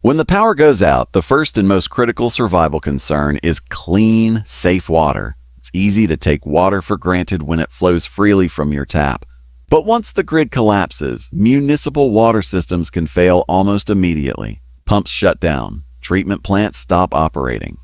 When the power goes out, the first and most critical survival concern is clean, safe water. It's easy to take water for granted when it flows freely from your tap. But once the grid collapses, municipal water systems can fail almost immediately. Pumps shut down. Treatment plants stop operating.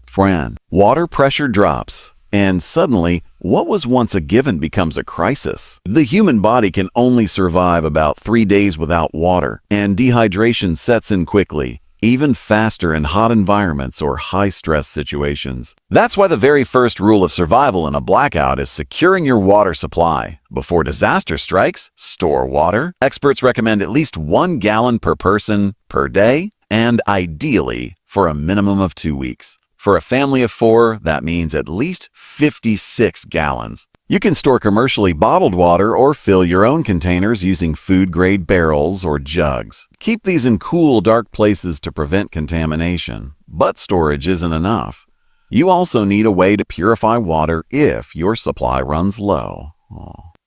Friend, water pressure drops. And suddenly, what was once a given becomes a crisis. The human body can only survive about 3 days without water, and dehydration sets in quickly, even faster in hot environments or high-stress situations. That's why the very first rule of survival in a blackout is securing your water supply. Before disaster strikes, store water. Experts recommend at least 1 gallon per person per day, and ideally for a minimum of 2 weeks. For a family of 4, that means at least 56 gallons. You can store commercially bottled water or fill your own containers using food-grade barrels or jugs. Keep these in cool, dark places to prevent contamination. But storage isn't enough. You also need a way to purify water if your supply runs low.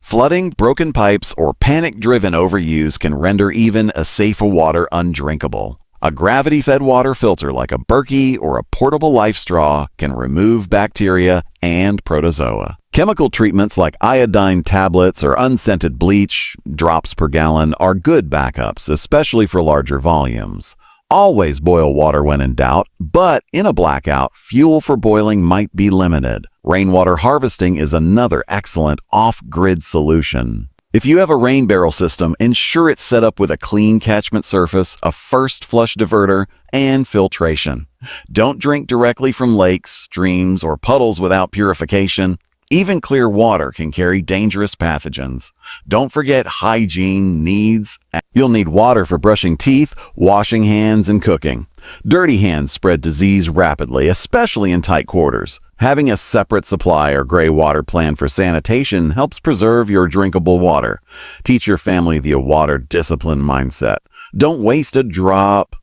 Flooding, broken pipes, or panic-driven overuse can render even a safe water undrinkable. A gravity-fed water filter like a Berkey or a portable life straw can remove bacteria and protozoa. Chemical treatments like iodine tablets or unscented bleach, drops per gallon, are good backups, especially for larger volumes. Always boil water when in doubt, but in a blackout, fuel for boiling might be limited. Rainwater harvesting is another excellent off-grid solution. If you have a rain barrel system, ensure it's set up with a clean catchment surface, a first flush diverter, and filtration. Don't drink directly from lakes, streams, or puddles without purification. Even clear water can carry dangerous pathogens. Don't forget hygiene needs. You'll need water for brushing teeth, washing hands, and cooking. Dirty hands spread disease rapidly, especially in tight quarters. Having a separate supply or gray water plan for sanitation helps preserve your drinkable water. Teach your family the water discipline mindset. Don't waste a drop.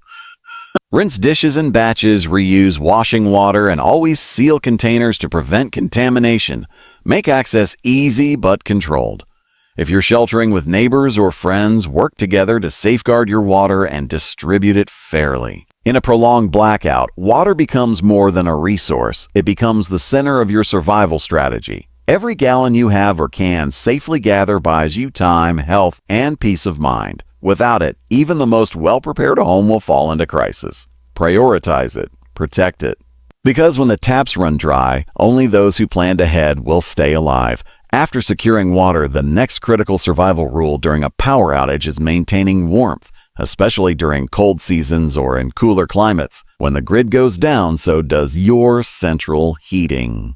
Rinse dishes in batches, reuse washing water, and always seal containers to prevent contamination. Make access easy but controlled. If you're sheltering with neighbors or friends, work together to safeguard your water and distribute it fairly. In a prolonged blackout, water becomes more than a resource. It becomes the center of your survival strategy. Every gallon you have or can safely gather buys you time, health, and peace of mind. Without it, even the most well-prepared home will fall into crisis. Prioritize it. Protect it. Because when the taps run dry, only those who planned ahead will stay alive. After securing water, the next critical survival rule during a power outage is maintaining warmth, especially during cold seasons or in cooler climates. When the grid goes down, so does your central heating.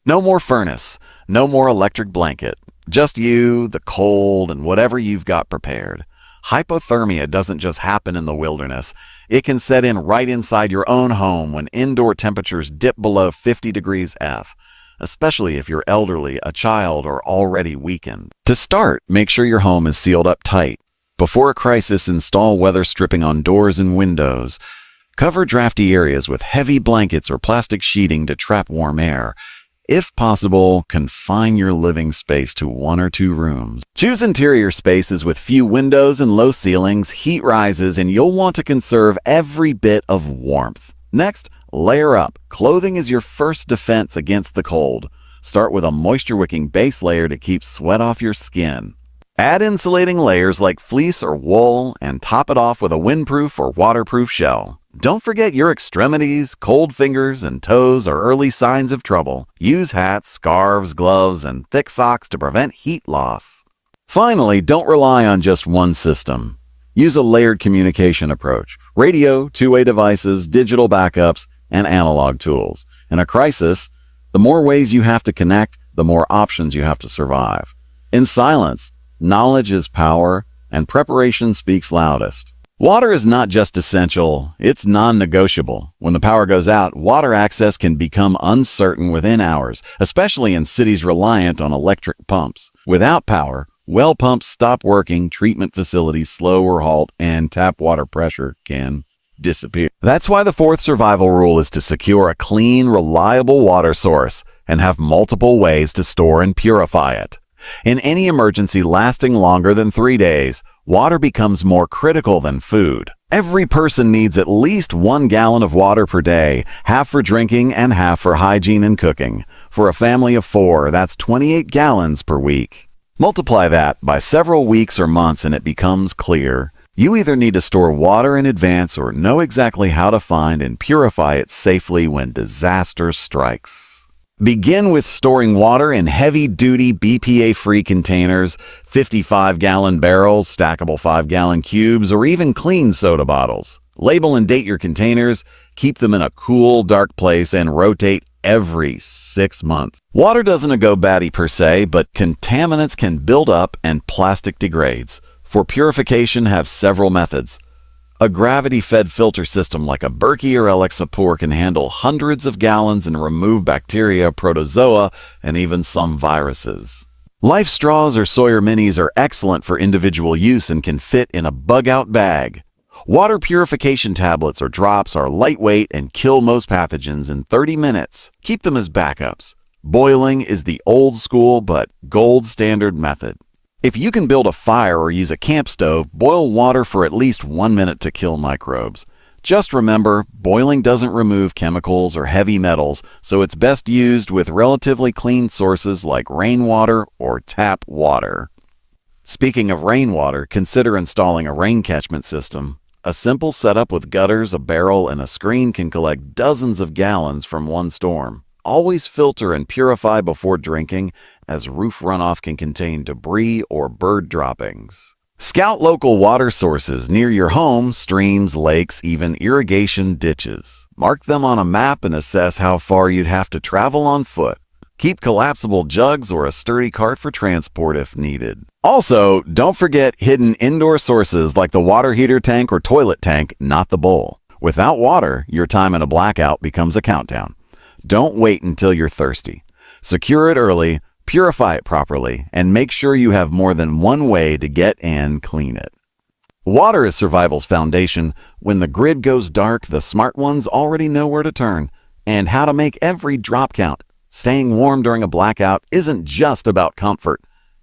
No more furnace. No more electric blanket. Just you, the cold, and whatever you've got prepared. Hypothermia doesn't just happen in the wilderness. It can set in right inside your own home when indoor temperatures dip below 50 degrees F, especially if you're elderly, a child, or already weakened. To start, make sure your home is sealed up tight. Before a crisis, install weather stripping on doors and windows. Cover drafty areas with heavy blankets or plastic sheeting to trap warm air. If possible, confine your living space to 1 or 2 rooms. Choose interior spaces with few windows and low ceilings. Heat rises, and you'll want to conserve every bit of warmth. Next, layer up. Clothing is your first defense against the cold. Start with a moisture-wicking base layer to keep sweat off your skin. Add insulating layers like fleece or wool and top it off with a windproof or waterproof shell. Don't forget your extremities. Cold fingers and toes are early signs of trouble. Use hats, scarves, gloves, and thick socks to prevent heat loss. Finally, don't rely on just one system. Use a layered communication approach. Radio, two-way devices, digital backups, and analog tools. In a crisis, the more ways you have to connect, the more options you have to survive. In silence, knowledge is power, and preparation speaks loudest. Water is not just essential, it's non-negotiable. When the power goes out, water access can become uncertain within hours, especially in cities reliant on electric pumps. Without power, well pumps stop working, treatment facilities slow or halt, and tap water pressure can disappear. That's why the 4th survival rule is to secure a clean, reliable water source and have multiple ways to store and purify it. In any emergency lasting longer than 3 days, water becomes more critical than food. Every person needs at least 1 gallon of water per day, half for drinking and half for hygiene and cooking. For a family of 4, that's 28 gallons per week. Multiply that by several weeks or months and it becomes clear. You either need to store water in advance or know exactly how to find and purify it safely when disaster strikes. Begin with storing water in heavy-duty BPA-free containers, 55-gallon barrels, stackable 5-gallon cubes, or even clean soda bottles. Label and date your containers, keep them in a cool, dark place, and rotate every 6 months. Water doesn't go batty per se, but contaminants can build up and plastic degrades. For purification, have several methods. A gravity-fed filter system like a Berkey or Alexapur can handle hundreds of gallons and remove bacteria, protozoa, and even some viruses. Life straws or Sawyer Minis are excellent for individual use and can fit in a bug-out bag. Water purification tablets or drops are lightweight and kill most pathogens in 30 minutes. Keep them as backups. Boiling is the old-school but gold standard method. If you can build a fire or use a camp stove, boil water for at least 1 minute to kill microbes. Just remember, boiling doesn't remove chemicals or heavy metals, so it's best used with relatively clean sources like rainwater or tap water. Speaking of rainwater, consider installing a rain catchment system. A simple setup with gutters, a barrel, and a screen can collect dozens of gallons from one storm. Always filter and purify before drinking, as roof runoff can contain debris or bird droppings. Scout local water sources near your home, streams, lakes, even irrigation ditches. Mark them on a map and assess how far you'd have to travel on foot. Keep collapsible jugs or a sturdy cart for transport if needed. Also, don't forget hidden indoor sources like the water heater tank or toilet tank, not the bowl. Without water, your time in a blackout becomes a countdown. Don't wait until you're thirsty. Secure it early, purify it properly, and make sure you have more than one way to get and clean it. Water is survival's foundation. When the grid goes dark, the smart ones already know where to turn and how to make every drop count. Staying warm during a blackout isn't just about comfort.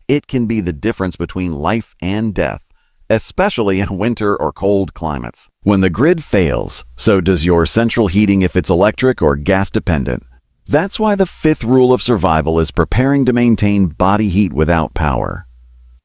It can be the difference between life and death, especially in winter or cold climates. When the grid fails, so does your central heating if it's electric or gas dependent. That's why the 5th rule of survival is preparing to maintain body heat without power.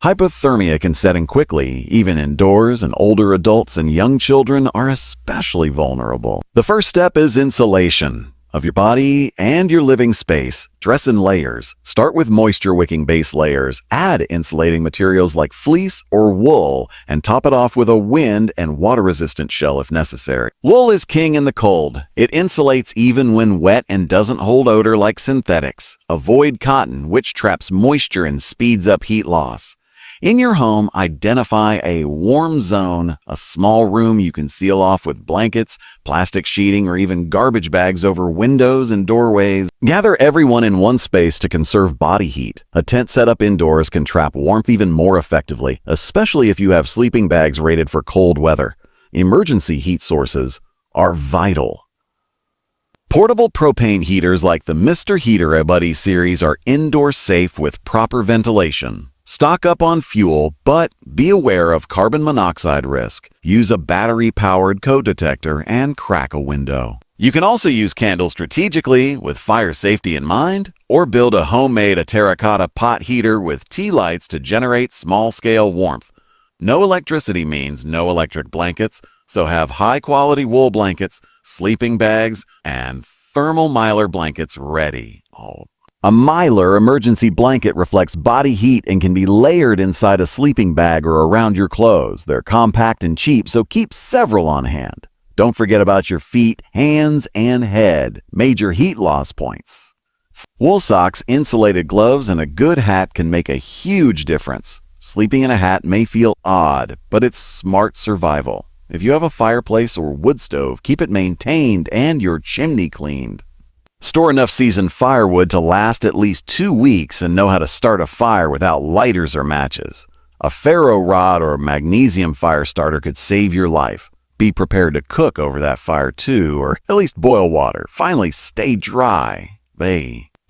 Hypothermia can set in quickly, even indoors, and older adults and young children are especially vulnerable. The first step is insulation of your body and your living space. Dress in layers. Start with moisture-wicking base layers. Add insulating materials like fleece or wool and top it off with a wind and water-resistant shell if necessary. Wool is king in the cold. It insulates even when wet and doesn't hold odor like synthetics. Avoid cotton, which traps moisture and speeds up heat loss. In your home, identify a warm zone, a small room you can seal off with blankets, plastic sheeting, or even garbage bags over windows and doorways. Gather everyone in one space to conserve body heat. A tent set up indoors can trap warmth even more effectively, especially if you have sleeping bags rated for cold weather. Emergency heat sources are vital. Portable propane heaters like the Mr. Heater Buddy series are indoor safe with proper ventilation. Stock up on fuel, but be aware of carbon monoxide risk. Use a battery-powered code detector and crack a window. You can also use candles strategically with fire safety in mind, or build a homemade terracotta pot heater with tea lights to generate small-scale warmth. No electricity means no electric blankets, so have high-quality wool blankets, sleeping bags, and thermal Mylar blankets ready. A Mylar emergency blanket reflects body heat and can be layered inside a sleeping bag or around your clothes. They're compact and cheap, so keep several on hand. Don't forget about your feet, hands, and head. Major heat loss points. Wool socks, insulated gloves, and a good hat can make a huge difference. Sleeping in a hat may feel odd, but it's smart survival. If you have a fireplace or wood stove, keep it maintained and your chimney cleaned. Store enough seasoned firewood to last at least 2 weeks and know how to start a fire without lighters or matches. A ferro rod or magnesium fire starter could save your life. Be prepared to cook over that fire too, or at least boil water. Finally, stay dry.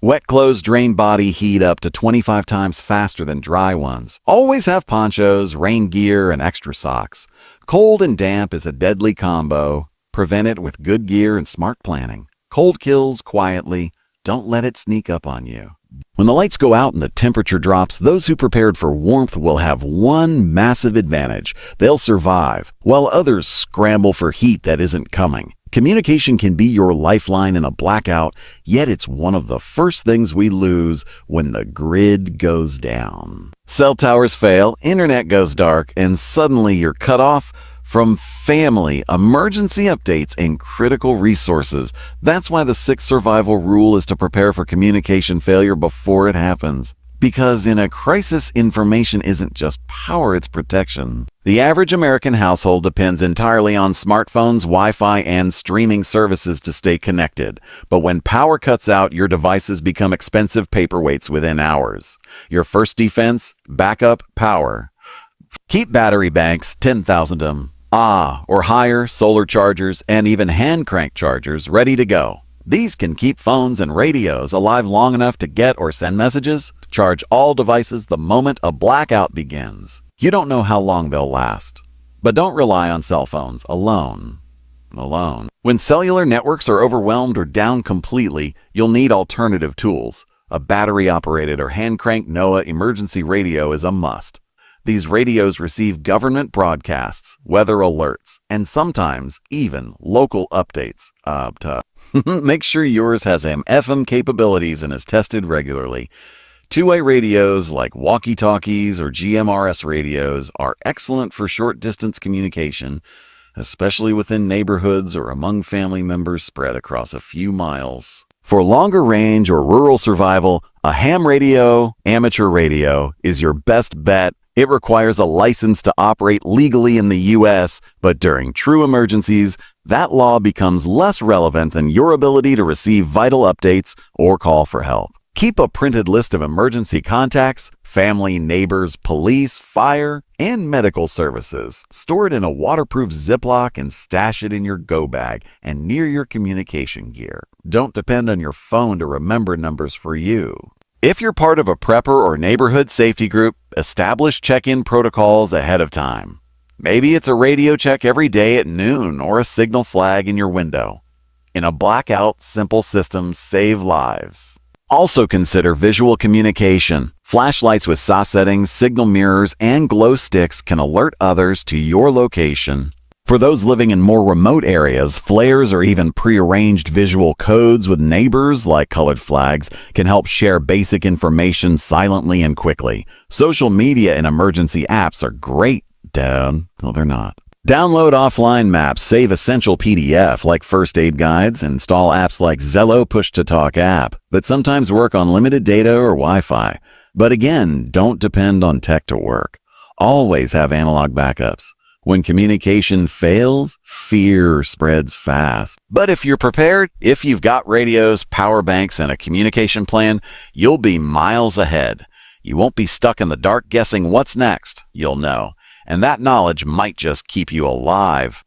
Wet clothes drain body heat up to 25 times faster than dry ones. Always have ponchos, rain gear, and extra socks. Cold and damp is a deadly combo. Prevent it with good gear and smart planning. Cold kills quietly. Don't let it sneak up on you. When the lights go out and the temperature drops, those who prepared for warmth will have one massive advantage. They'll survive, while others scramble for heat that isn't coming. Communication can be your lifeline in a blackout, yet it's one of the first things we lose when the grid goes down. Cell towers fail, internet goes dark, and suddenly you're cut off from family, emergency updates, and critical resources. That's why the sixth survival rule is to prepare for communication failure before it happens. Because in a crisis, information isn't just power, it's protection. The average American household depends entirely on smartphones, Wi-Fi, and streaming services to stay connected. But when power cuts out, your devices become expensive paperweights within hours. Your first defense? Backup power. Keep battery banks, 10,000 of them, or higher, solar chargers, and even hand crank chargers ready to go. These can keep phones and radios alive long enough to get or send messages. Charge all devices the moment a blackout begins. You don't know how long they'll last. But don't rely on cell phones alone. When cellular networks are overwhelmed or down completely, you'll need alternative tools. A battery-operated or hand-cranked NOAA emergency radio is a must. These radios receive government broadcasts, weather alerts, and sometimes even local updates. Make sure yours has AM/FM capabilities and is tested regularly. Two-way radios like walkie-talkies or GMRS radios are excellent for short-distance communication, especially within neighborhoods or among family members spread across a few miles. For longer range or rural survival, a ham radio, amateur radio, is your best bet. It requires a license to operate legally in the U.S., but during true emergencies, that law becomes less relevant than your ability to receive vital updates or call for help. Keep a printed list of emergency contacts, family, neighbors, police, fire, and medical services. Store it in a waterproof Ziploc and stash it in your go bag and near your communication gear. Don't depend on your phone to remember numbers for you. If you're part of a prepper or neighborhood safety group, establish check-in protocols ahead of time. Maybe it's a radio check every day at noon or a signal flag in your window. In a blackout, simple systems save lives. Also consider visual communication. Flashlights with SAW settings, signal mirrors, and glow sticks can alert others to your location. For those living in more remote areas, flares or even prearranged visual codes with neighbors like colored flags can help share basic information silently and quickly. Social media and emergency apps are great, Dad. No, they're not. Download offline maps, save essential PDF like first aid guides, install apps like Zello Push-to-Talk app that sometimes work on limited data or Wi-Fi. But again, don't depend on tech to work. Always have analog backups. When communication fails, fear spreads fast. But if you're prepared, if you've got radios, power banks, and a communication plan, you'll be miles ahead. You won't be stuck in the dark guessing what's next. You'll know. And that knowledge might just keep you alive.